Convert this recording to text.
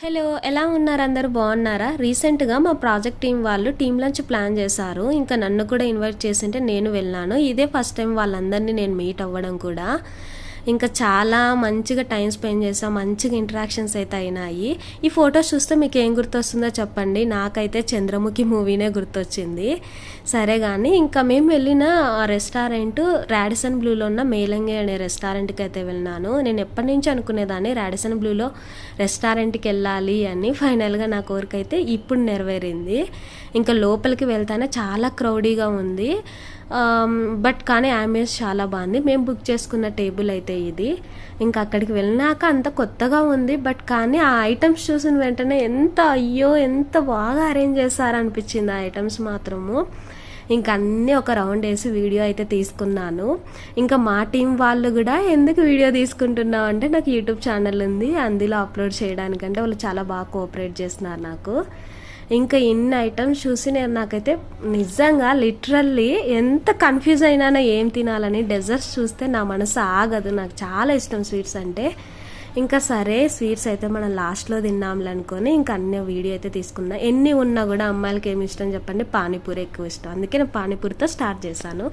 Hello, ఎలా ఉన్నారు? అందరూ బాగున్నారా? రీసెంట్గా మా ప్రాజెక్ట్ టీం వాళ్ళు టీమ్ లంచ్ ప్లాన్ చేశారు. ఇంకా నన్ను కూడా ఇన్వైట్ చేసింటే నేను వెళ్ళాను. ఇదే ఫస్ట్ టైం వాళ్ళందరినీ నేను మీట్ అవ్వడం కూడా. ఇంకా చాలా మంచిగా టైం స్పెండ్ చేసాం, మంచిగా ఇంటరాక్షన్స్ అయితే అయినాయి. ఈ ఫొటోస్ చూస్తే మీకు ఏం గుర్తొస్తుందో చెప్పండి. నాకైతే చంద్రముఖి మూవీనే గుర్తొచ్చింది. సరే కానీ ఇంకా మేము వెళ్ళిన రెస్టారెంట్ రాడిసన్ బ్లూలో ఉన్న మేలంగి అనే రెస్టారెంట్కి అయితే వెళ్ళినాను. నేను ఎప్పటి నుంచి అనుకునేదాన్ని రాడిసన్ బ్లూలో రెస్టారెంట్కి వెళ్ళాలి అని. ఫైనల్గా నా కోరిక అయితే ఇప్పుడు నెరవేరింది. ఇంకా లోపలికి వెళ్తానే చాలా క్రౌడీగా ఉంది. బట్ కానీ ఆంబియన్స్ చాలా బాగుంది. మేము బుక్ చేసుకున్న టేబుల్ అయితే ఇది. ఇంకా అక్కడికి వెళ్ళినాక అంత కొత్తగా ఉంది. బట్ కానీ ఆ ఐటమ్స్ చూసిన వెంటనే ఎంత బాగా అరేంజ్ చేస్తారనిపించింది ఆ ఐటమ్స్ మాత్రము. ఇంకా అన్నీ ఒక రౌండ్ వేసి వీడియో అయితే తీసుకున్నాను. ఇంకా మా టీం వాళ్ళు కూడా ఎందుకు వీడియో తీసుకుంటున్నావు అంటే, నాకు యూట్యూబ్ ఛానల్ ఉంది, అందులో అప్లోడ్ చేయడానికంటే వాళ్ళు చాలా బాగా కోఆపరేట్ చేస్తున్నారు నాకు. ఇంకా ఇన్ని ఐటమ్స్ చూసి నాకైతే నిజంగా లిటరల్లీ ఎంత కన్ఫ్యూజ్ అయినానో ఏం తినాలని. డెజర్ట్స్ చూస్తే నా మనసు ఆగదు, నాకు చాలా ఇష్టం స్వీట్స్ అంటే. ఇంకా సరే స్వీట్స్ అయితే మనం లాస్ట్లో తిన్నాంలే అనుకొని ఇంకా అన్ని వీడియో అయితే తీసుకున్నా. ఎన్ని ఉన్నా కూడా అమ్మాయిలకి ఏమి ఇష్టం చెప్పండి, పానీపూరి ఎక్కువ ఇష్టం. అందుకే నేను పానీపూరితో స్టార్ట్ చేశాను.